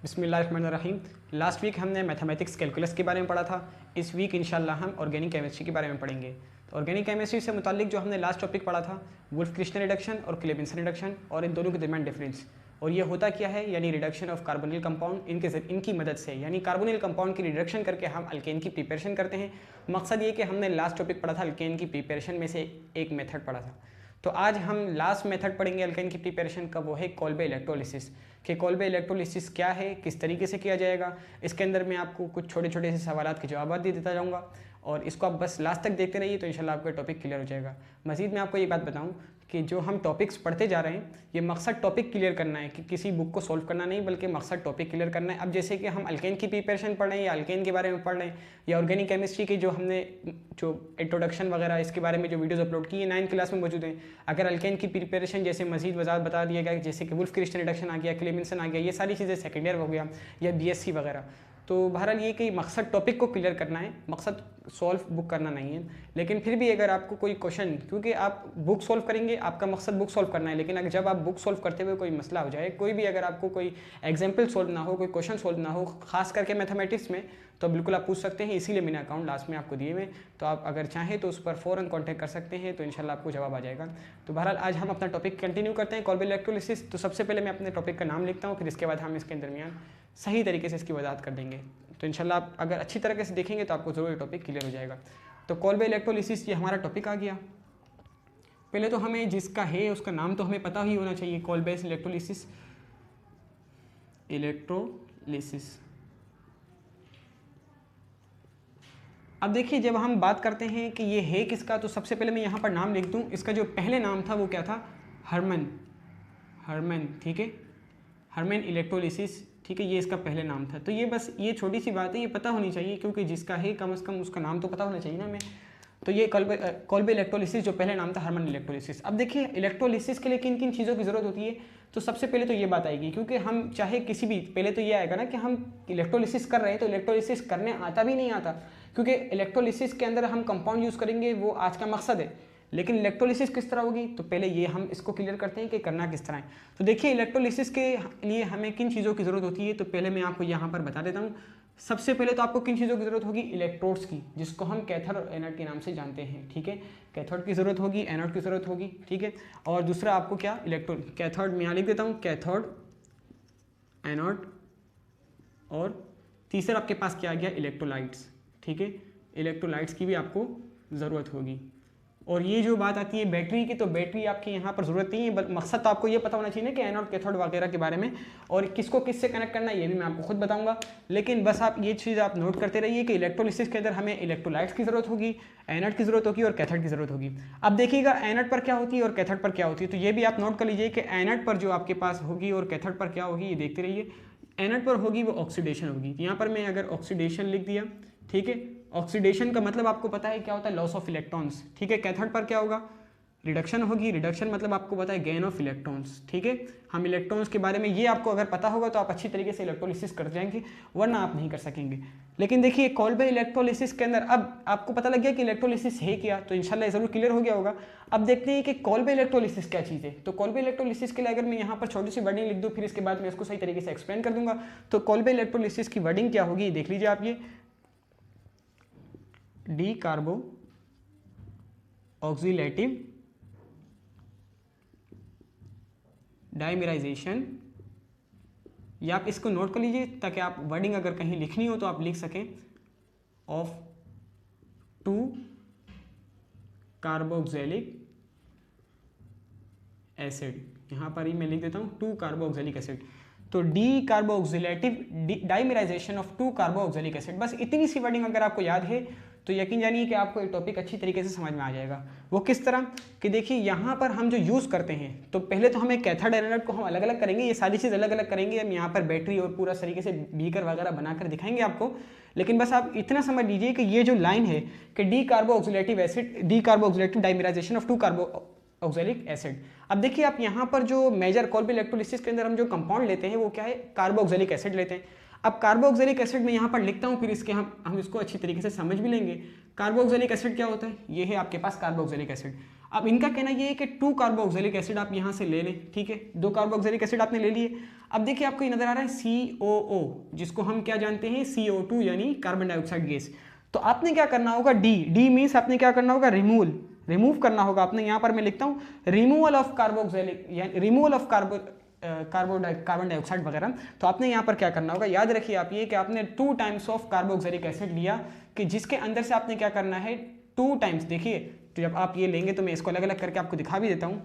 बिस्मिल्लाहिर्रहमानिर्रहीम। Last week हमने mathematics calculus के बारे में पढ़ा था। इस वीक इंशाल्लाह हम ऑर्गेनिक केमिस्ट्री के बारे में पढ़ेंगे। तो ऑर्गेनिक केमिस्ट्री से मुताल्लिक जो हमने लास्ट टॉपिक पढ़ा था वुल्फ-क्रिस्टन रिडक्शन और क्लेबेंसन रिडक्शन और इन दोनों के दरमियान डिफरेंस, और ये होता क्या है, यानी रिडक्शन ऑफ कार्बोनिल कंपाउंड इनकी मदद से, यानी कार्बोनिल कंपाउंड की रिडक्शन करके हम अल्केन की प्रिपरेशन करते हैं। मकसद ये कि हमने लास्ट टॉपिक पढ़ा था अल्केन की प्रिपरेशन में से एक मेथड पढ़ा था। तो आज हम लास्ट मेथड पढ़ेंगे अल्केन की प्रिपरेशन का, वो है कोल्बे इलेक्ट्रोलिसिस। कि कोल्बे इलेक्ट्रोलिसिस क्या है, किस तरीके से किया जाएगा। इसके अंदर मैं आपको कुछ छोटे छोटे से सवालात के जवाब दे देता जाऊँगा और इसको आप बस लास्ट तक देखते रहिए तो इंशाल्लाह आपका टॉपिक क्लियर हो जाएगा। मज़ीद मैं आपको ये बात बताऊँ कि जो हम टॉपिक्स पढ़ते जा रहे हैं ये मकसद टॉपिक क्लियर करना है, कि किसी बुक को सॉल्व करना नहीं, बल्कि मकसद टॉपिक क्लियर करना है। अब जैसे कि हम अल्केन की प्रिपरेशन पढ़ रहे हैं या अल्केन के बारे में पढ़ रहे हैं या ऑर्गेनिक केमिस्ट्री की जो हमने जो इंट्रोडक्शन वगैरह इसके बारे में जो वीडियोस अपलोड की है 9th क्लास में मौजूद हैं। अगर अल्केन की प्रिपरेशन जैसे मजीद वजाहत बता दिया गया, जैसे कि वुल्फ-क्रिस्टन रिडक्शन आ गया, क्लेबेंसन आ गया, ये सारी चीज़ें सेकेंड ईयर हो गया या BSc वगैरह। तो बहरहाल ये कि मकसद टॉपिक को क्लियर करना है, मकसद सॉल्व बुक करना नहीं है। लेकिन फिर भी अगर आपको कोई क्वेश्चन, क्योंकि आप बुक सॉल्व करेंगे, आपका मकसद बुक सॉल्व करना है, लेकिन अगर जब आप बुक सॉल्व करते हुए कोई मसला हो जाए, कोई भी अगर आपको कोई एग्जाम्पल सॉल्व ना हो, कोई क्वेश्चन सॉल्व ना हो, खास करके मैथमेटिक्स में, तो बिल्कुल आप पूछ सकते हैं। इसीलिए मैंने अकाउंट लास्ट में आपको दिए हुए, तो आप अगर चाहें तो उस पर फ़ौरन कॉन्टैक्ट कर सकते हैं, तो इंशाल्लाह आपको जवाब आ जाएगा। तो बहरहाल आज हम अपना टॉपिक कंटिन्यू करते हैं, कोल्बे इलेक्ट्रोलिसिस। तो सबसे पहले मैं अपने टॉपिक का नाम लिखता हूँ, फिर इसके बाद हम इसके दरमियान सही तरीके से इसकी वजाहत कर देंगे। तो इंशाल्लाह आप अगर अच्छी तरीके से देखेंगे तो आपको ज़रूर टॉपिक क्लियर हो जाएगा। तो कोल्बे इलेक्ट्रोलिसिस ये हमारा टॉपिक आ गया। पहले तो हमें जिसका है उसका नाम तो हमें पता ही होना चाहिए, कोल्बे इलेक्ट्रोलिसिस। अब देखिए, जब हम बात करते हैं कि ये है किसका, तो सबसे पहले मैं यहाँ पर नाम लिख दूँ। इसका जो पहले नाम था वो क्या था, हर्मन, ठीक है, हर्मन इलेक्ट्रोलिसिस, ठीक है, ये इसका पहले नाम था। तो ये बस ये छोटी सी बात है, ये पता होनी चाहिए, क्योंकि जिसका है कम से कम उसका नाम तो पता होना चाहिए ना हमें। तो ये कोल्बे इलेक्ट्रोलिसिस जो पहले नाम था हर्मन इलेक्ट्रोलिसिस। अब देखिए इलेक्ट्रोलिसिस के लिए किन किन चीज़ों की ज़रूरत होती है। तो सबसे पहले तो ये बात आएगी, क्योंकि हम चाहे किसी भी, पहले तो ये आएगा ना कि हम इलेक्ट्रोलिसिस कर रहे हैं, तो इलेक्ट्रोलिसिस करने आता भी नहीं आता, क्योंकि इलेक्ट्रोलिसिस के अंदर हम कंपाउंड यूज़ करेंगे, वो आज का मकसद है। लेकिन इलेक्ट्रोलिसिस किस तरह होगी, तो पहले ये हम इसको क्लियर करते हैं कि करना किस तरह है। तो देखिए इलेक्ट्रोलिसिस के लिए हमें किन चीज़ों की ज़रूरत होती है, तो पहले मैं आपको यहाँ पर बता देता हूँ। सबसे पहले तो आपको किन चीज़ों की ज़रूरत होगी, इलेक्ट्रोड्स की, जिसको हम कैथोड और एनोड के नाम से जानते हैं, ठीक है। कैथोड की ज़रूरत होगी, एनोड की ज़रूरत होगी, ठीक है। और दूसरा आपको क्या, इलेक्ट्रोड, कैथोड मैं यहाँ लिख देता हूँ, कैथोड, एनोड, और तीसरा आपके पास क्या आ गया, इलेक्ट्रोलाइट्स, ठीक है। इलेक्ट्रोलाइट्स की भी आपको ज़रूरत होगी। और ये जो बात आती है बैटरी की, तो बैटरी आपकी यहाँ पर ज़रूरत नहीं है, मकसद तो आपको ये पता होना चाहिए ना कि एनोड कैथोड वगैरह के बारे में, और किसको किससे कनेक्ट करना है ये भी मैं आपको खुद बताऊंगा। लेकिन बस आप ये चीज़ आप नोट करते रहिए कि इलेक्ट्रोलिसिस के अंदर हमें इलेक्ट्रोलाइट्स की ज़रूरत होगी, एनोड की ज़रूरत होगी और कैथोड की ज़रूरत होगी। अब देखिएगा एनोड पर क्या होती है और कैथोड पर क्या होती है, तो ये भी आप नोट कर लीजिए कि एनोड पर जो आपके पास होगी और कैथोड पर क्या होगी, ये देखते रहिए। एनोड पर होगी वो ऑक्सीडेशन होगी, यहाँ पर मैं अगर ऑक्सीडेशन लिख दिया, ठीक है। ऑक्सीडेशन का मतलब आपको पता है क्या होता है, लॉस ऑफ इलेक्ट्रॉन्स, ठीक है। कैथोड पर क्या होगा, रिडक्शन होगी, रिडक्शन मतलब आपको पता है गेन ऑफ इलेक्ट्रॉन्स, ठीक है। हम इलेक्ट्रॉन्स के बारे में ये आपको अगर पता होगा तो आप अच्छी तरीके से इलेक्ट्रोलिसिस कर जाएंगे, वरना आप नहीं कर सकेंगे। लेकिन देखिए कोल्बे इलेक्ट्रोलिसिस के अंदर अब आपको पता लग गया कि इलेक्ट्रोलिसिस है क्या, तो इंशाल्लाह ज़रूर क्लियर हो गया होगा। अब देखते हैं कि कोल्बे इलेक्ट्रोलिसिस क्या चीज़ है। तो कोल्बे इलेक्ट्रोलिसिस के लिए अगर मैं यहाँ पर छोटी सी वर्डिंग लिख दूँ, फिर इसके बाद मैं इसको सही तरीके से एक्सप्लेन कर दूंगा। तो कोल्बे इलेक्ट्रोलिसिस की वर्डिंग क्या होगी, देख लीजिए आप, ये डी कार्बो ऑक्सीलेटिव डाइमेराइजेशन, या आप इसको नोट कर लीजिए ताकि आप वर्डिंग अगर कहीं लिखनी हो तो आप लिख सकें, ऑफ 2 कार्बोक्सिलिक एसिड। यहाँ पर ही मैं लिख देता हूँ 2 कार्बोक्सिलिक एसिड। तो D कार्बोक्सिलेटिव dimerization of 2 carboxylic acid, बस इतनी सी वर्डिंग अगर आपको याद है तो यकीन जानिए कि आपको ये टॉपिक अच्छी तरीके से समझ में आ जाएगा। वो किस तरह कि देखिए यहाँ पर हम जो यूज़ करते हैं, तो पहले तो हमें कैथोड एनोड को हम अलग अलग करेंगे, ये सारी चीज़ अलग अलग करेंगे। हम यहाँ पर बैटरी और पूरा तरीके से बीकर वगैरह बनाकर दिखाएंगे आपको। लेकिन बस आप इतना समझ लीजिए कि ये जो लाइन है कि decarboxylative acid, decarboxylative dimerization of 2 carboxylic acid. अब देखिए आप यहाँ पर जो मेजर कोल्बे इलेक्ट्रोलिसिस के अंदर हम जो कंपाउंड लेते हैं वो क्या है, कार्बोक्सिलिक एसिड लेते हैं। अब कार्बोक्सिलिक एसिड में यहाँ पर लिखता हूँ, फिर इसके हम इसको अच्छी तरीके से समझ भी लेंगे। कार्बोक्सिलिक एसिड क्या होता है, ये है आपके पास कार्बोक्सिलिक एसिड। अब इनका कहना ये है कि 2 कार्बोक्सिलिक एसिड आप यहाँ से ले लें, ठीक है। 2 कार्बोक्सिलिक एसिड आपने ले लिए। अब देखिए आपको ये नजर आ रहा है COO, जिसको हम क्या जानते हैं CO2 यानी कार्बन डाइऑक्साइड गैस। तो आपने क्या करना होगा, डी मीन्स आपने क्या करना होगा, रिमूव करना होगा आपने। यहाँ पर मैं लिखता हूँ रिमूवल ऑफ कार्बोक्सिलिक यानी रिमूवल ऑफ कार्बन डाइऑक्साइड वगैरह। तो आपने यहाँ पर क्या करना होगा, याद रखिए आप ये कि आपने 2 टाइम्स ऑफ कार्बोक्सिलिक एसिड लिया, कि जिसके अंदर से आपने क्या करना है 2 टाइम्स। देखिए तो जब आप ये लेंगे तो मैं इसको अलग अलग करके आपको दिखा भी देता हूँ,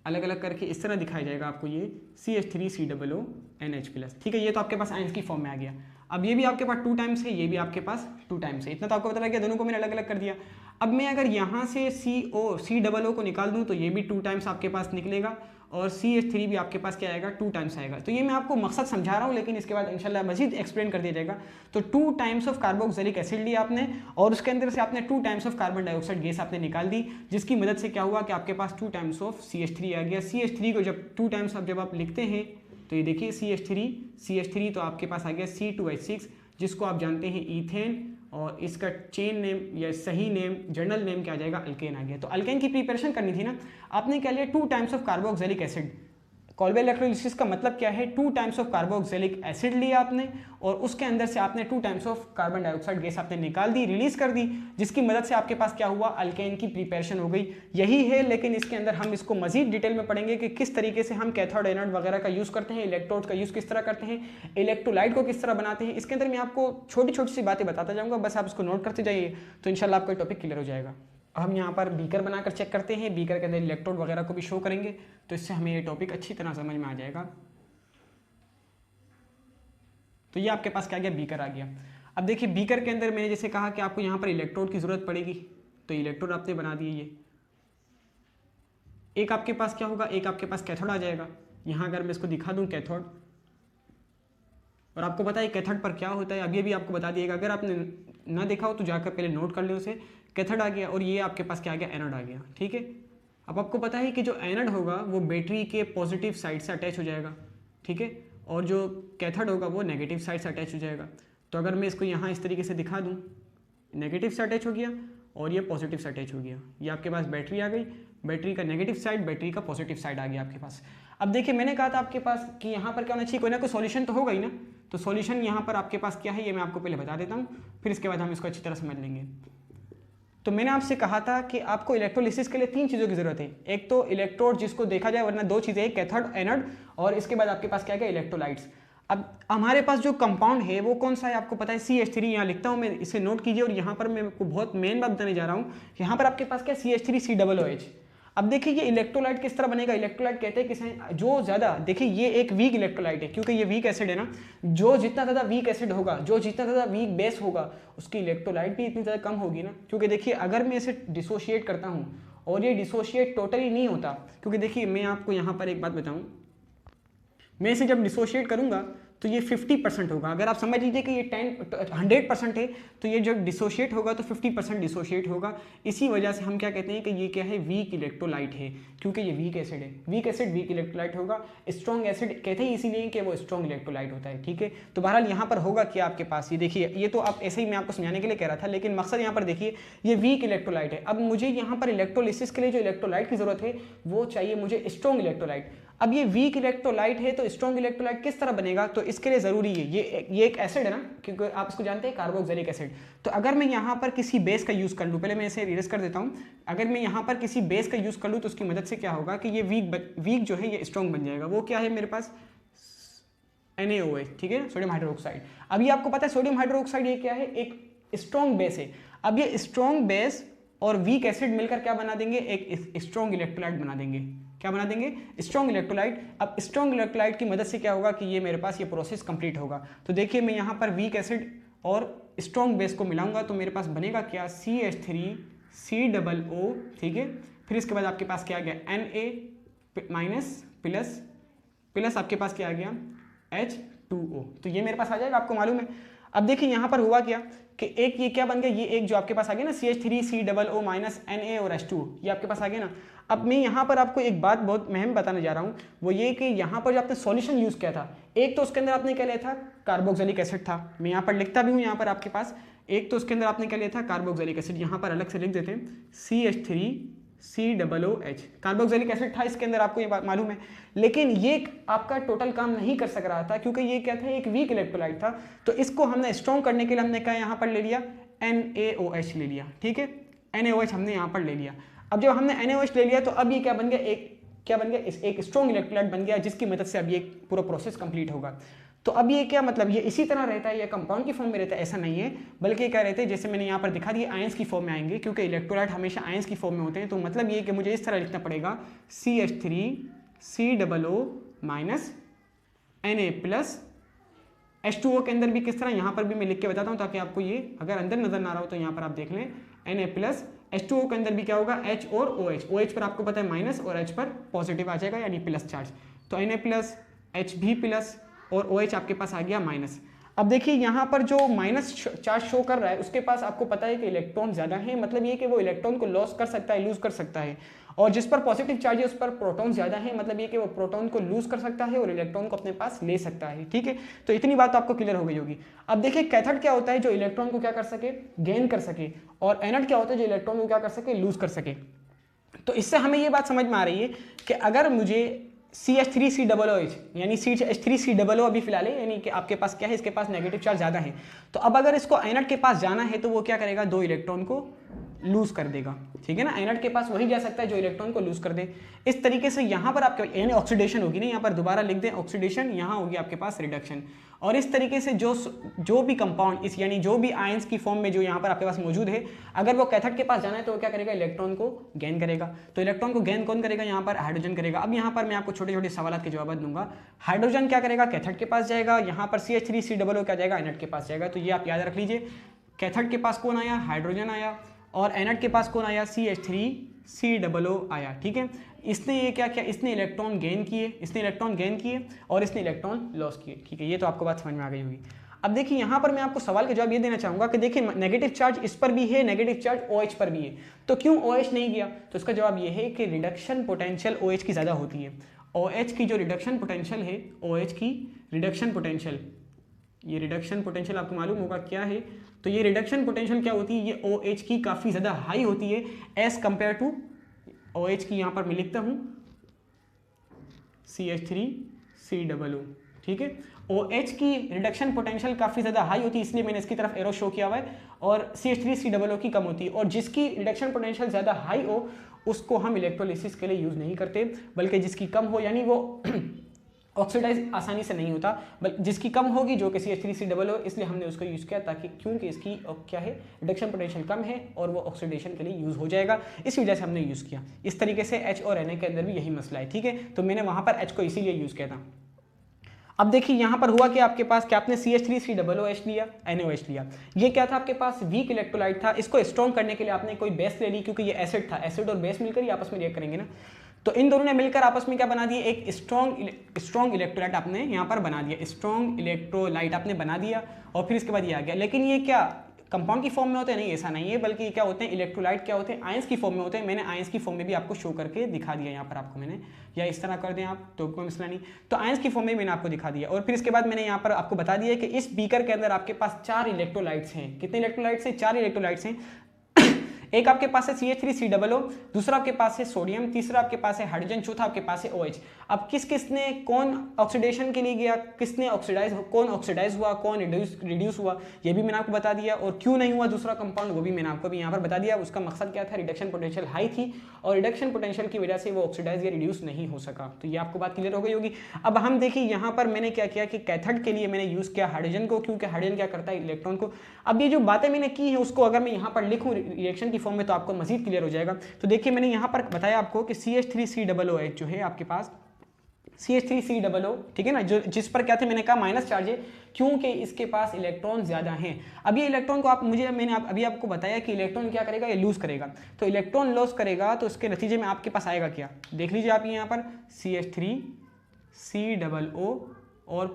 अलग अलग करके इस तरह दिखाया जाएगा आपको ये CH3COONH+, ठीक है। ये तो आपके पास आयंस की फॉर्म में आ गया। अब ये भी आपके पास 2 टाइम्स है, ये भी आपके पास 2 टाइम्स है, इतना तो आपको पता लग गया, दोनों को मैंने अलग अलग कर दिया। अब मैं अगर यहाँ से COO को निकाल दूँ तो ये भी 2 टाइम्स आपके पास निकलेगा, और CH3 भी आपके पास क्या आएगा, 2 टाइम्स आएगा। तो ये मैं आपको मकसद समझा रहा हूँ, लेकिन इसके बाद इंशाल्लाह मजीद एक्सप्लेन कर दिया जाएगा। तो 2 टाइम्स ऑफ कार्बोक्सिलिक एसिड लिया आपने, और उसके अंदर से आपने 2 times of carbon dioxide gas आपने निकाल दी, जिसकी मदद से क्या हुआ कि आपके पास 2 टाइम्स ऑफ CH3 आ गया। CH3 को जब 2 टाइम्स जब आप लिखते हैं तो ये देखिए CH3 तो आपके पास आ गया C2H6, जिसको आप जानते हैं ईथेन, और इसका चेन नेम या सही नेम जर्नल नेम क्या आ जाएगा, अल्केन आ गया। तो अल्केन की प्रिपरेशन करनी थी ना, आपने क्या लिया 2 times of carboxylic acid. Kolbe electrolysis का मतलब क्या है, 2 टाइम्स ऑफ कार्बोक्सिलिक एसिड लिया आपने, और उसके अंदर से आपने 2 times of carbon dioxide gas आपने निकाल दी, रिलीज कर दी, जिसकी मदद से आपके पास क्या हुआ, अल्केन की प्रिपरेशन हो गई। यही है, लेकिन इसके अंदर हम इसको मजीद डिटेल में पढ़ेंगे कि किस तरीके से हम कैथोड एनोड वगैरह का यूज़ करते हैं, इलेक्ट्रोड का यूज़ किस तरह करते हैं, इलेक्ट्रोलाइट को किस तरह बनाते हैं। इसके अंदर मैं आपको छोटी छोटी सी बातें बताता जाऊँगा, बस आप इसको नोट करते जाइए, तो इंशाल्लाह आपका टॉपिक क्लियर हो जाएगा। हम यहाँ पर बीकर बनाकर चेक करते हैं, बीकर के अंदर इलेक्ट्रोड वगैरह को भी शो करेंगे, तो इससे हमें ये टॉपिक अच्छी तरह समझ में आ जाएगा। तो ये आपके पास क्या गया, बीकर आ गया। अब देखिए बीकर के अंदर मैंने जैसे कहा कि आपको यहाँ पर इलेक्ट्रोड की ज़रूरत पड़ेगी, तो इलेक्ट्रोड आपने बना दिए। ये एक आपके पास क्या होगा, एक आपके पास कैथोड आ जाएगा। यहाँ अगर मैं इसको दिखा दूँ कैथोड, और आपको पता है कैथोड पर क्या होता है, अब ये भी आपको बता दिएगा, अगर आपने ना देखा हो तो जाकर पहले नोट कर ले उसे। कैथोड आ गया, और ये आपके पास क्या आ गया, एनोड आ गया, ठीक है। अब आपको पता है कि जो एनोड होगा वो बैटरी के पॉजिटिव साइड से अटैच हो जाएगा, ठीक है, और जो कैथोड होगा वो नेगेटिव साइड से अटैच हो जाएगा। तो अगर मैं इसको यहाँ इस तरीके से दिखा दूँ, नेगेटिव से अटैच हो गया और ये पॉजिटिव से अटैच हो गया। ये आपके पास बैटरी आ गई, बैटरी का नेगेटिव साइड, बैटरी का पॉजिटिव साइड आ गया आपके पास। अब देखिए मैंने कहा था आपके पास कि यहाँ पर क्या होना चाहिए, कोई ना कोई सॉल्यूशन तो होगा ही ना। तो सॉल्यूशन यहाँ पर आपके पास क्या है, ये मैं आपको पहले बता देता हूँ, फिर इसके बाद हम इसको अच्छी तरह समझ लेंगे। तो मैंने आपसे कहा था कि आपको इलेक्ट्रोलिसिस के लिए 3 चीज़ों की जरूरत है। एक तो इलेक्ट्रोड जिसको देखा जाए, वरना 2 चीज़ें, कैथोड एनोड, और इसके बाद आपके पास क्या है, इलेक्ट्रोलाइट्स। अब हमारे पास जो कंपाउंड है वो कौन सा है, आपको पता है CH3, यहाँ लिखता हूँ मैं, इसे नोट कीजिए। और यहाँ पर मैं आपको बहुत मेन बात बताने जा रहा हूँ, यहाँ पर आपके पास क्या CH3COOH। अब देखिए ये इलेक्ट्रोलाइट किस तरह बनेगा, इलेक्ट्रोलाइट कहते हैं किसे, जो ज़्यादा, देखिए ये एक वीक इलेक्ट्रोलाइट है, क्योंकि ये वीक एसिड है ना, जो जितना ज़्यादा वीक एसिड होगा, जो जितना ज़्यादा वीक बेस होगा, उसकी इलेक्ट्रोलाइट भी इतनी ज़्यादा कम होगी ना। क्योंकि देखिए अगर मैं इसे डिसोशिएट करता हूँ और ये डिसोशिएट टोटली नहीं होता, क्योंकि देखिए मैं आपको यहाँ पर एक बात बताऊँ, मैं इसे जब डिसोशिएट करूँगा तो ये 50% होगा। अगर आप समझ लीजिए कि ये 100% है, तो ये जब डिसोशिएट होगा तो 50% डिसोशिएट होगा। इसी वजह से हम क्या कहते हैं कि ये क्या है, वीक इलेक्ट्रोलाइट है, क्योंकि ये वीक एसिड है। वीक एसिड वीक इलेक्ट्रोलाइट होगा। स्ट्रॉन्ग एसिड कहते हैं इसीलिए कि वो स्ट्रॉन्ग इलेक्ट्रोलाइट होता है, ठीक है। तो बहरहाल यहाँ पर होगा क्या आपके पास, ये देखिए, ये तो आप ऐसे ही मैं आपको समझाने के लिए कह रहा था, लेकिन मकसद यहाँ पर देखिए ये वीक इलेक्ट्रोलाइट है। अब मुझे यहाँ पर इलेक्ट्रोलिसिस के लिए जो इलेक्ट्रोलाइट की जरूरत है वो चाहिए मुझे स्ट्रॉन्ग इलेक्ट्रोलाइट। अब ये वीक इलेक्ट्रोलाइट है, तो स्ट्रॉन्ग इलेक्ट्रोलाइट किस तरह बनेगा, तो इसके लिए जरूरी है ये एक एसिड है ना, क्योंकि आप इसको जानते हैं कार्बोक्सिलिक एसिड। तो अगर मैं यहाँ पर किसी बेस का यूज कर लूँ, पहले मैं इसे इरेज कर देता हूँ, अगर मैं यहाँ पर किसी बेस का यूज कर लूँ तो उसकी मदद से क्या होगा कि ये वीक जो है ये स्ट्रॉन्ग बन जाएगा। वो क्या है मेरे पास, NaOH, ठीक है, सोडियम हाइड्रोक्साइड। अब ये आपको पता है सोडियम हाइड्रोक्साइड ये क्या है, एक स्ट्रॉन्ग बेस है। अब ये स्ट्रॉन्ग बेस और वीक एसिड मिलकर क्या बना देंगे, एक स्ट्रॉन्ग इलेक्ट्रोलाइट बना देंगे। क्या बना देंगे, स्ट्रॉन्ग इलेक्ट्रोलाइट। अब स्ट्रॉन्ग इलेक्ट्रोलाइट की मदद से क्या होगा कि ये मेरे पास ये प्रोसेस कंप्लीट होगा। तो देखिए मैं यहाँ पर वीक एसिड और स्ट्रॉन्ग बेस को मिलाऊंगा तो मेरे पास बनेगा क्या, CH3COO, ठीक है। फिर इसके बाद आपके पास क्या आ गया, Na- प्लस आपके पास क्या आ गया, H2O। तो ये मेरे पास आ जाएगा, आपको मालूम है। अब देखिए यहाँ पर हुआ क्या कि एक ये क्या बन गया, ये एक जो आपके पास आ गया ना CH3COO -Na और H2O, ये आपके पास आ गया ना। अब मैं यहाँ पर आपको एक बात बहुत अहम बताने जा रहा हूँ, वो ये कि यहाँ पर जो आपने सॉल्यूशन यूज़ किया था, एक तो उसके अंदर आपने क्या लिया था, कार्बोक्सिलिक एसिड था। मैं यहाँ पर लिखता भी हूँ यहाँ पर आपके पास, एक तो उसके अंदर आपने क्या लिया था, कार्बोक्सिलिक एसिड। यहाँ पर अलग से लिख देते हैं COOH कार्बोक्सिलिक एसिड था इसके अंदर, आपको ये बात मालूम है। लेकिन ये आपका टोटल काम नहीं कर सक रहा था क्योंकि ये क्या था, एक वीक इलेक्ट्रोलाइट था। तो इसको हमने स्ट्रॉन्ग करने के लिए हमने क्या यहाँ पर ले लिया, NaOH ले लिया, ठीक है, NaOH हमने यहाँ पर ले लिया। अब जब हमने NaOH ले लिया तो अब ये क्या बन गया, एक स्ट्रॉन्ग इलेक्ट्रोलाइट बन गया, जिसकी मदद से अब ये पूरा प्रोसेस कंप्लीट होगा। तो अब ये क्या मतलब, ये इसी तरह रहता है, ये कंपाउंड की फॉर्म में रहता है ऐसा नहीं है, बल्कि क्या रहते हैं, जैसे मैंने यहाँ पर दिखा दिया, आयंस की फॉर्म में आएंगे, क्योंकि इलेक्ट्रोलाइट हमेशा आयंस की फॉर्म में होते हैं। तो मतलब ये कि मुझे इस तरह लिखना पड़ेगा CH3COO माइनस Na+ H2O के अंदर भी किस तरह, यहाँ पर भी मैं लिख के बताता हूँ ताकि आपको ये अगर अंदर नजर ना रहा हो तो यहाँ पर आप देख लें। Na+ H2O के अंदर भी क्या होगा, H और OH, OH पर आपको पता है माइनस और H पर पॉजिटिव आ जाएगा यानी प्लस चार्ज। तो Na+ Hb+ और OH आपके पास आ गया माइनस। अब देखिए यहाँ पर जो माइनस चार्ज शो कर रहा है उसके पास आपको पता है कि इलेक्ट्रॉन ज़्यादा है, मतलब ये कि वो इलेक्ट्रॉन को लॉस कर सकता है, लूज कर सकता है। और जिस पर पॉजिटिव चार्ज है उस पर प्रोटॉन ज़्यादा है, मतलब ये कि वो प्रोटॉन को लूज कर सकता है और इलेक्ट्रॉन को अपने पास ले सकता है, ठीक है। तो इतनी बात तो आपको क्लियर हो गई होगी। अब देखिए कैथोड क्या होता है, जो इलेक्ट्रॉन को क्या कर सके, गेन कर सके, और एनोड क्या होता है, जो इलेक्ट्रॉन को क्या कर सके, लूज कर सके। तो इससे हमें ये बात समझ में आ रही है कि अगर मुझे CH3COOH यानी CH3COO अभी फिलहाल है, यानी कि आपके पास क्या है, इसके पास नेगेटिव चार्ज ज़्यादा है। तो अब अगर इसको एनोड के पास जाना है तो वो क्या करेगा, 2 इलेक्ट्रॉन को लूज कर देगा, ठीक है ना। एनोड के पास वही जा सकता है जो इलेक्ट्रॉन को लूज कर दे। इस तरीके से यहाँ पर आपके यानी ऑक्सीडेशन होगी ना, यहाँ पर दोबारा लिख दें ऑक्सीडेशन, यहाँ होगी आपके पास रिडक्शन। और इस तरीके से जो भी कंपाउंड इस यानी जो भी आयंस की फॉर्म में जो यहाँ पर आपके पास मौजूद है, अगर वो कैथोड के पास जाना है तो वो क्या करेगा, इलेक्ट्रॉन को गेन करेगा। तो इलेक्ट्रॉन को गेन कौन करेगा, यहाँ पर हाइड्रोजन करेगा। अब यहाँ पर मैं आपको छोटे छोटे सवाल के जवाब दूंगा। हाइड्रोजन क्या करेगा, कैथोड के पास जाएगा, यहाँ पर CH3COO क्या जाएगा, एनोड के पास जाएगा। तो ये आप याद रख लीजिए, कैथोड के पास कौन आया, हाइड्रोजन आया, और एनोड के पास कौन आया, CH3COO आया, ठीक है। इसने ये क्या किया, इसने इलेक्ट्रॉन गेन किए, और इसने इलेक्ट्रॉन लॉस किए, ठीक है। ये तो आपको बात समझ में आ गई होगी। अब देखिए यहाँ पर मैं आपको सवाल का जवाब ये देना चाहूँगा कि देखिए नेगेटिव चार्ज इस पर भी है, नेगेटिव चार्ज OH पर भी है, तो क्यों OH नहीं गया। तो इसका जवाब ये है कि रिडक्शन पोटेंशियल OH की ज़्यादा होती है। OH की जो रिडक्शन पोटेंशियल है, OH की रिडक्शन पोटेंशियल, ये रिडक्शन पोटेंशियल आपको मालूम होगा क्या है। तो ये रिडक्शन पोटेंशियल क्या होती है, ये OH की काफ़ी ज़्यादा हाई होती है एज कंपेयर टू OH की, यहाँ पर मैं लिखता हूँ CH3COO, ठीक है। OH की रिडक्शन पोटेंशियल काफ़ी ज़्यादा हाई होती है, इसलिए मैंने इसकी तरफ एरो शो किया हुआ है, और CH3COO की कम होती है। और जिसकी रिडक्शन पोटेंशियल ज़्यादा हाई हो उसको हम इलेक्ट्रोलिसिस के लिए यूज़ नहीं करते, बल्कि जिसकी कम हो यानी वो ऑक्सीडाइज आसानी से नहीं होता, बल्कि जिसकी कम होगी जो कि CH3COO, इसलिए हमने उसको यूज़ किया ताकि क्योंकि इसकी क्या है, रिडक्शन पोटेंशियल कम है और वो ऑक्सीडेशन के लिए यूज़ हो जाएगा, इस वजह से हमने यूज़ किया। इस तरीके से H और Na के अंदर भी यही मसला है, ठीक है। तो मैंने वहाँ पर H को इसीलिए यूज़ किया था। अब देखिए यहाँ पर हुआ कि आपके पास क्या, आपने CH3COOH लिया, NaOH लिया, ये क्या था, आपके पास वीक इलेक्ट्रोलाइट था। इसको स्ट्रॉन्ग करने के लिए आपने कोई बेस ले ली, क्योंकि ये एसिड था, एसिड और बेस मिलकर ही आपस में रिएक्ट करेंगे ना। तो इन दोनों ने मिलकर आपस में क्या बना दिया, एक स्ट्रॉन्ग इलेक्ट्रोलाइट आपने यहाँ पर बना दिया, स्ट्रॉन्ग इलेक्ट्रोलाइट आपने बना दिया, और फिर इसके बाद ये आ गया। लेकिन ये क्या कंपाउंड की फॉर्म में होते हैं, नहीं ऐसा नहीं है, बल्कि क्या होते हैं, इलेक्ट्रोलाइट क्या होते हैं, आयंस की फॉर्म में होते हैं। मैंने आयंस की फॉर्म में भी आपको शो करके दिखा दिया यहाँ पर आपको मैंने, या इस तरह कर दें आप तो कोई मसला नहीं। तो आयंस की फॉर्म में मैंने आपको दिखा दिया, और फिर इसके बाद मैंने यहाँ पर आपको बता दिया कि इस बीकर के अंदर आपके पास 4 इलेक्ट्रोलाइट्स हैं। कितने इलेक्ट्रोलाइट्स हैं, 4 इलेक्ट्रोलाइट्स हैं। एक आपके पास है CH3COO, दूसरा आपके पास है सोडियम, तीसरा आपके पास है हाइड्रोजन, चौथा आपके पास है OH। अब किसने कौन ऑक्सीडेशन के लिए गया, किसने कौन ऑक्सीडाइज हुआ, कौन रिड्यूस हुआ, ये भी मैंने आपको बता दिया, और क्यों नहीं हुआ दूसरा कंपाउंड वो भी मैंने आपको भी यहाँ पर बता दिया। उसका मकसद क्या था, रिडक्शन पोटेंशियल हाई थी, और रिडक्शन पोटेंशियल की वजह से वो ऑक्सीडाइज या रिड्यूस नहीं हो सका। तो ये आपको बात क्लियर हो गई होगी। अब हम देखिए यहाँ पर मैंने क्या किया कि कैथोड के लिए मैंने यूज़ किया हाइड्रोजन को, क्योंकि हाइड्रोजन क्या करता है, इलेक्ट्रॉन को। अब ये जो बातें मैंने की हैं उसको अगर मैं यहाँ पर लिखूँ रिएक्शन की फॉर्म में तो आपको मजीद क्लियर हो जाएगा। तो देखिए मैंने यहाँ पर बताया आपको कि CH3COOH जो है आपके पास CH3COO, ठीक है ना, जो जिस पर क्या थे, मैंने कहा माइनस चार्ज है, क्योंकि इसके पास इलेक्ट्रॉन ज्यादा हैं। अब ये इलेक्ट्रॉन को मैंने अभी आपको बताया कि इलेक्ट्रॉन क्या करेगा, ये लूज करेगा। तो इलेक्ट्रॉन लॉस करेगा तो इसके नतीजे में आपके पास आएगा क्या, देख लीजिए आप यहाँ पर CH3COO और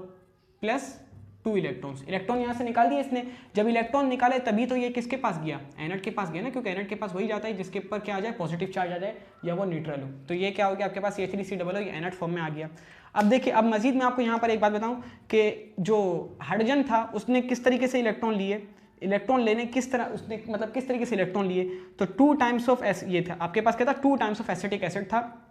प्लस 2 इलेक्ट्रॉन यहाँ से निकाल दिए इसने। जब इलेक्ट्रॉन निकाले तभी तो ये किसके पास गया, एनोड के पास गया ना, क्योंकि एनोड के पास वही जाता है जिसके ऊपर क्या आ जाए, पॉजिटिव चार्ज आ जाए या वो न्यूट्रल हो। तो ये क्या हो गया आपके पास CH3COO, ये एनोड फॉर्म में आ गया। अब देखिए, अब मजीद मैं आपको यहाँ पर एक बात बताऊँ कि जो हाइड्रोजन था उसने किस तरीके से इलेक्ट्रॉन लिए, इलेक्ट्रॉन लेने किस तरह उसने मतलब किस तरीके से इलेक्ट्रॉन लिए, तो 2 टाइम्स ऑफ ये था आपके पास, क्या था 2 टाइम्स ऑफ एसिटिक एसिड था।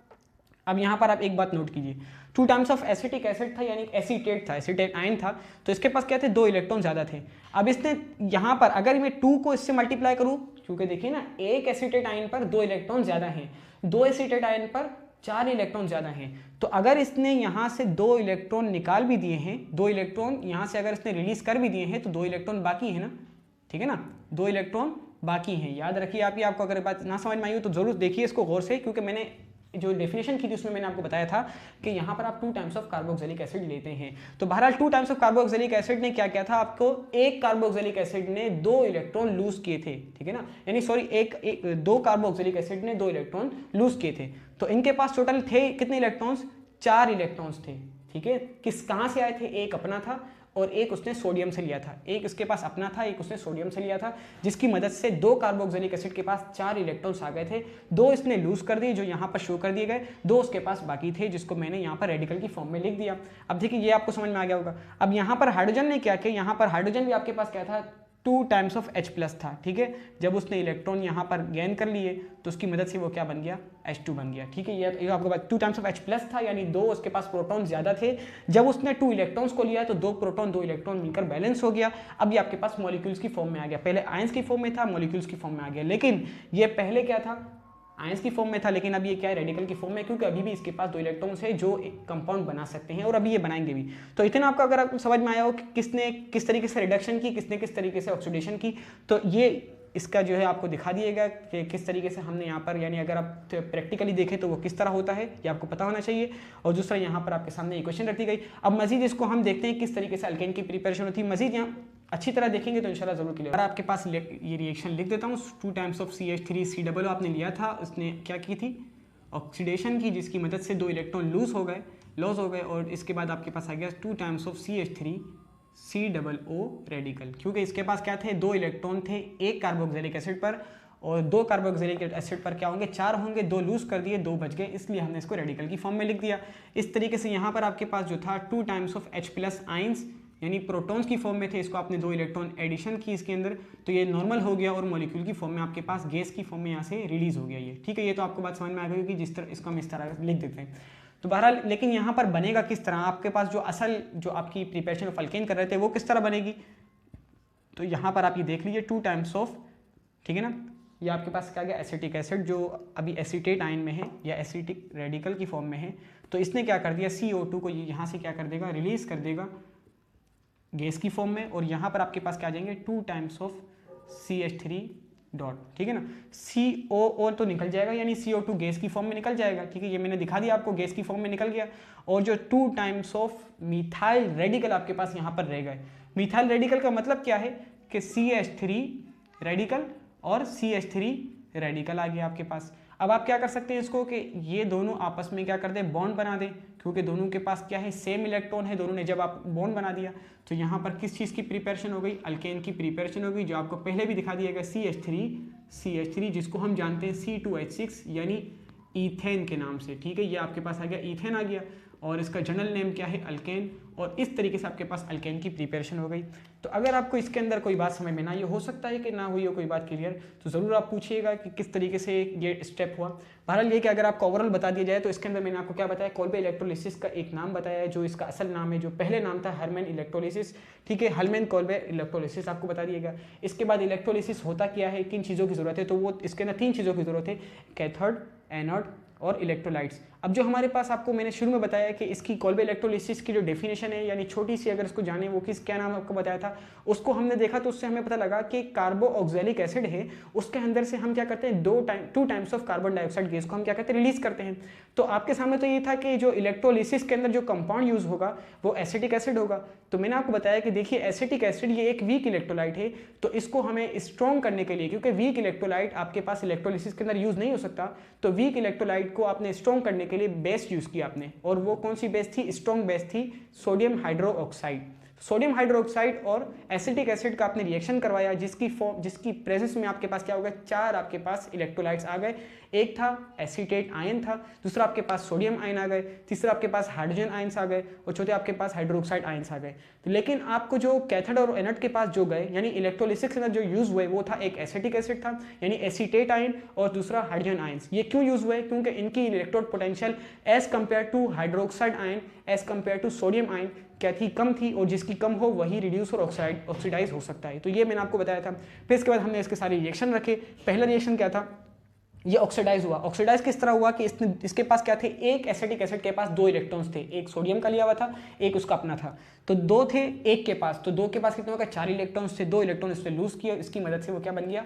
अब यहाँ पर आप एक बात नोट कीजिए, 2 टाइम्स ऑफ एसिटिक एसिड था यानी एसीटेट था, एसीटेट आयन था, तो इसके पास क्या थे 2 इलेक्ट्रॉन ज़्यादा थे। अब इसने यहाँ पर अगर मैं 2 को इससे मल्टीप्लाई करूँ, क्योंकि देखिए ना एक एसीटेट आयन पर 2 इलेक्ट्रॉन ज़्यादा हैं, 2 एसीटेट आयन पर 4 इलेक्ट्रॉन ज़्यादा हैं, तो अगर इसने यहाँ से 2 इलेक्ट्रॉन निकाल भी दिए हैं, 2 इलेक्ट्रॉन यहाँ से अगर इसने रिलीज कर भी दिए हैं, तो 2 इलेक्ट्रॉन बाकी है ना, ठीक है ना, 2 इलेक्ट्रॉन बाकी हैं। याद रखिए आप, ये आपको अगर बात ना समझ में आई हो तो जरूर देखिए इसको गौर से, क्योंकि मैंने जो डेफिनेशन की थी उसमें मैंने आपको बताया था कि यहाँ पर आप 2 टाइम्स ऑफ कार्बोक्सिलिक एसिड लेते हैं। तो बहरहाल 2 टाइम्स ऑफ कार्बोक्सिलिक एसिड ने क्या किया था, आपको एक कार्बोक्सिलिक एसिड ने 2 इलेक्ट्रॉन लूज किए थे, ठीक है ना, यानी सॉरी 2 कार्बोक्सिलिक एसिड ने 2 इलेक्ट्रॉन लूज किए थे। तो इनके पास टोटल थे कितने इलेक्ट्रॉन्स, 4 इलेक्ट्रॉन्स थे, ठीक है। कहाँ से आए थे, एक अपना था और एक उसने सोडियम से लिया था, एक इसके पास अपना था, एक उसने सोडियम से लिया था, जिसकी मदद से 2 कार्बोक्सिलिक एसिड के पास 4 इलेक्ट्रॉन्स आ गए थे, 2 इसने लूज कर दिए जो यहाँ पर शो कर दिए गए, 2 उसके पास बाकी थे जिसको मैंने यहाँ पर रेडिकल की फॉर्म में लिख दिया। अब देखिए ये आपको समझ में आ गया होगा। अब यहाँ पर हाइड्रोजन ने क्या किया, यहाँ पर हाइड्रोजन भी आपके पास क्या था, 2 टाइम्स ऑफ H+ था, ठीक है। जब उसने इलेक्ट्रॉन यहाँ पर गेन कर लिए तो उसकी मदद से वो क्या बन गया, H2 बन गया, ठीक है। ये आपको बात 2 टाइम्स ऑफ H+ था यानी 2 उसके पास प्रोटॉन ज्यादा थे। जब उसने 2 इलेक्ट्रॉन्स को लिया तो 2 प्रोटॉन 2 इलेक्ट्रॉन मिलकर बैलेंस हो गया। अब ये आपके पास मॉलिक्यूल्स की फॉर्म में आ गया, पहले आयंस की फॉर्म में था, मॉलिक्यूल्स की फॉर्म में आ गया, लेकिन ये पहले क्या था, आयंस की फॉर्म में था, लेकिन अब ये क्या है, रेडिकल की फॉर्म में, क्योंकि अभी भी इसके पास 2 इलेक्ट्रॉन्स है जो एक कंपाउंड बना सकते हैं और अभी ये बनाएंगे भी। तो इतना आपको अगर आपको समझ में आया हो कि किसने किस तरीके से रिडक्शन की, किसने किस तरीके से ऑक्सीडेशन की, तो ये इसका जो है आपको दिखा दिएगा कि किस तरीके से हमने यहाँ पर, यानी अगर आप प्रैक्टिकली देखें तो वो किस तरह होता है ये आपको पता होना चाहिए। और दूसरा यहाँ पर आपके सामने इक्वेशन रखी गई। अब मजीद इसको हम देखते हैं किस तरीके से अल्केन की प्रिपरेशन होती है, मजीद यहाँ अच्छी तरह देखेंगे तो इंशाल्लाह जरूर क्लियर। आपके पास ये रिएक्शन लिख देता हूँ, 2 टाइम्स ऑफ CH3COO आपने लिया था, उसने क्या की थी, ऑक्सीडेशन की, जिसकी मदद से 2 इलेक्ट्रॉन लॉस हो गए और इसके बाद आपके पास आ गया 2 टाइम्स ऑफ CH3COO रेडिकल, क्योंकि इसके पास क्या थे, 2 इलेक्ट्रॉन थे एक कार्बोक्सिलिक एसिड पर और 2 कार्बोक्सिलिक एसिड पर क्या होंगे, 4 होंगे, 2 लूज कर दिए, 2 बच गए, इसलिए हमने इसको रेडिकल की फॉर्म में लिख दिया। इस तरीके से यहाँ पर आपके पास जो था 2 टाइम्स ऑफ H+ आयंस यानी प्रोटॉन्स की फॉर्म में थे, इसको आपने 2 इलेक्ट्रॉन एडिशन की इसके अंदर, तो ये नॉर्मल हो गया और मॉलिक्यूल की फॉर्म में आपके पास गैस की फॉर्म में यहाँ से रिलीज हो गया ये, ठीक है। ये तो आपको बात समझ में आ गई कि जिस तरह इसको हम इस तरह लिख देते हैं। तो बहरहाल लेकिन यहाँ पर बनेगा किस तरह, आपके पास जो असल जो आपकी प्रिपरेशन ऑफ अल्केन कर रहे थे वो किस तरह बनेगी, तो यहाँ पर आप ये देख लीजिए 2 टाइम्स ऑफ, ठीक है ना, ये आपके पास क्या गया, एसिटिक एसिड जो अभी एसीटेट आयन में है या एसिटिक रेडिकल की फॉर्म में है, तो इसने क्या कर दिया, CO2 को यहाँ से क्या कर देगा, रिलीज कर देगा गैस की फॉर्म में, और यहाँ पर आपके पास क्या आ जाएंगे 2 टाइम्स ऑफ CH3 डॉट, ठीक है ना, COO तो निकल जाएगा यानी CO2 गैस की फॉर्म में निकल जाएगा, ठीक है, ये मैंने दिखा दिया आपको, गैस की फॉर्म में निकल गया। और जो 2 टाइम्स ऑफ मिथाइल रेडिकल आपके पास यहाँ पर रह गए। मिथाइल रेडिकल का मतलब क्या है कि CH3 रेडिकल और CH3 रेडिकल आ गया आपके पास। अब आप क्या कर सकते हैं इसको कि ये दोनों आपस में क्या कर दें, बॉन्ड बना दें, क्योंकि दोनों के पास क्या है, सेम इलेक्ट्रॉन है, दोनों ने जब आप बॉन्ड बना दिया तो यहाँ पर किस चीज़ की प्रिपरेशन हो गई, अल्केन की प्रिपरेशन हो गई, जो आपको पहले भी दिखा दिया गया CH3 जिसको हम जानते हैं C2H6 यानी ईथेन के नाम से, ठीक है। ये आपके पास आ गया, ईथेन आ गया और इसका जनरल नेम क्या है, अल्केन, और इस तरीके से आपके पास अल्केन की प्रिपरेशन हो गई। तो अगर आपको इसके अंदर कोई बात समझ में ना, ये हो सकता है कि ना हुई हो कोई बात क्लियर, तो ज़रूर आप पूछिएगा कि किस तरीके से ये स्टेप हुआ। बहरहाल ये कि अगर आपको ओवरऑल बता दिया जाए तो इसके अंदर मैंने आपको क्या बताया, कोल्बे इलेक्ट्रोलिसिस का एक नाम बताया है, जो इसका असल नाम है, जो पहले नाम था हरमैन इलेक्ट्रोलिसिस, ठीक है, हरमैन कोल्बे इलेक्ट्रोलिसिस आपको बता दिएगा। इसके बाद इलेक्ट्रोलिसिस होता क्या है, किन चीज़ों की ज़रूरत है, तो वो इसके अंदर 3 चीज़ों की ज़रूरत है, कैथोड, एनोड और इलेक्ट्रोलाइट्स। अब जो हमारे पास आपको मैंने शुरू में बताया कि इसकी कोल्बे इलेक्ट्रोलिसिस की जो डेफिनेशन है, यानी छोटी सी अगर इसको जाने वो क्या नाम आपको बताया था, उसको हमने देखा तो उससे हमें पता लगा कि कार्बोऑक्सिलिक एसिड है, उसके अंदर से हम क्या करते हैं, 2 times of carbon dioxide gas को हम क्या करते हैं, रिलीज करते हैं। तो आपके सामने तो ये था कि जो इलेक्ट्रोलिसिस के अंदर जो कंपाउंड यूज होगा वो एसिटिक एसिड होगा। तो मैंने आपको बताया कि देखिए एसिटिक एसिड ये एक वीक इलेक्ट्रोलाइट है, तो इसको हमें स्ट्रॉन्ग करने के लिए, क्योंकि वीक इलेक्ट्रोलाइट आपके पास इलेक्ट्रोलिसिस के अंदर यूज नहीं हो सकता, तो वीक इलेक्ट्रोलाइट को आपने स्ट्रॉन्ग करने के लिए बेस यूज किया आपने, और वो कौन सी बेस थी, स्ट्रॉन्ग बेस थी सोडियम हाइड्रोक्साइड। सोडियम हाइड्रोक्साइड और एसिटिक एसिड का आपने रिएक्शन करवाया, जिसकी प्रेजेंस में आपके पास क्या हो गया, 4 आपके पास इलेक्ट्रोलाइट्स आ गए। एक था एसीटेट आयन था, दूसरा आपके पास सोडियम आयन आ गए, तीसरा आपके पास हाइड्रोजन आयंस आ गए और चौथे आपके पास हाइड्रोक्साइड आयंस आ गए। तो लेकिन आपको जो कैथोड और एनोड के पास जो गए, यानी इलेक्ट्रोलिसिस के अंदर जो यूज हुए वो था एक एसिटिक एसिड था यानी एसीटेट आयन और दूसरा हाइड्रोजन आयंस। ये क्यों यूज हुए, क्योंकि इनकी electrode potential as compare to hydroxide ion as compare to sodium ion क्या थी, कम थी, और जिसकी कम हो वही रिड्यूस और ऑक्सीडाइज हो सकता है। तो ये मैंने आपको बताया था। फिर इसके बाद हमने इसके सारे रिएक्शन रखे। पहला रिएक्शन क्या था, ये ऑक्सीडाइज हुआ। ऑक्सीडाइज किस तरह हुआ कि इसके पास क्या थे, एक एसिटिक एसिड के पास 2 इलेक्ट्रॉन्स थे, एक सोडियम का लिया हुआ था, एक उसका अपना था, तो 2 थे एक के पास, तो 2 के पास कितने होगा, 4 इलेक्ट्रॉन्स थे, 2 इलेक्ट्रॉन इससे लूज किए, इसकी मदद से वो क्या बन गया,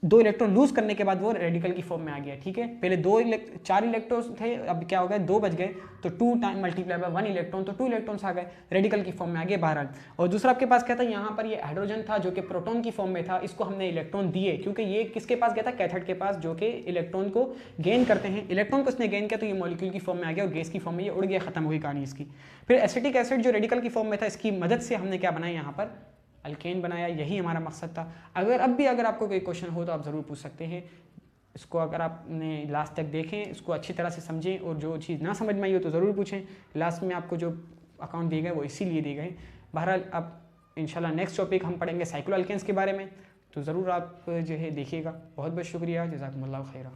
2 इलेक्ट्रॉन लूज करने के बाद वो रेडिकल की फॉर्म में आ गया। ठीक है, पहले 4 इलेक्ट्रॉन्स थे, अब क्या हो गया, 2 बच गए, तो 2 टाइम मल्टीप्लाई बाय 1 इलेक्ट्रॉन, तो 2 इलेक्ट्रॉन्स आ गए, रेडिकल की फॉर्म में आ गए बहरहाल। और दूसरा आपके पास क्या था, यहाँ पर ये हाइड्रोजन था जो कि प्रोटॉन की फॉर्म में था, इसको हमने इलेक्ट्रॉन दिए क्योंकि ये किसके पास गया था, कैथोड के पास, जो कि इलेक्ट्रॉन को गेन करते हैं। इलेक्ट्रॉन को इसने गेन किया तो ये मॉलिक्यूल की फॉर्म में आ गया और गैस की फॉर्म में ये उड़ गया, खत्म हो गई कहानी इसकी। फिर एसिटिक एसिड जो रेडिकल की फॉर्म में था, इसकी मदद से हमने क्या बनाया, यहाँ पर अल्केन बनाया, यही हमारा मकसद था। अगर आपको कोई क्वेश्चन हो तो आप ज़रूर पूछ सकते हैं। इसको अगर आपने लास्ट तक देखें, इसको अच्छी तरह से समझें, और जो चीज़ ना समझ में आई हो तो ज़रूर पूछें। लास्ट में आपको जो अकाउंट दिए गए वो इसीलिए दिए गए। बहरहाल अब इंशाल्लाह नेक्स्ट टॉपिक हम पढ़ेंगे साइक्लो अल्केन्स के बारे में, तो ज़रूर आप जो है देखिएगा। बहुत बहुत शुक्रिया, जज़ाकुमुल्लाह खैरा।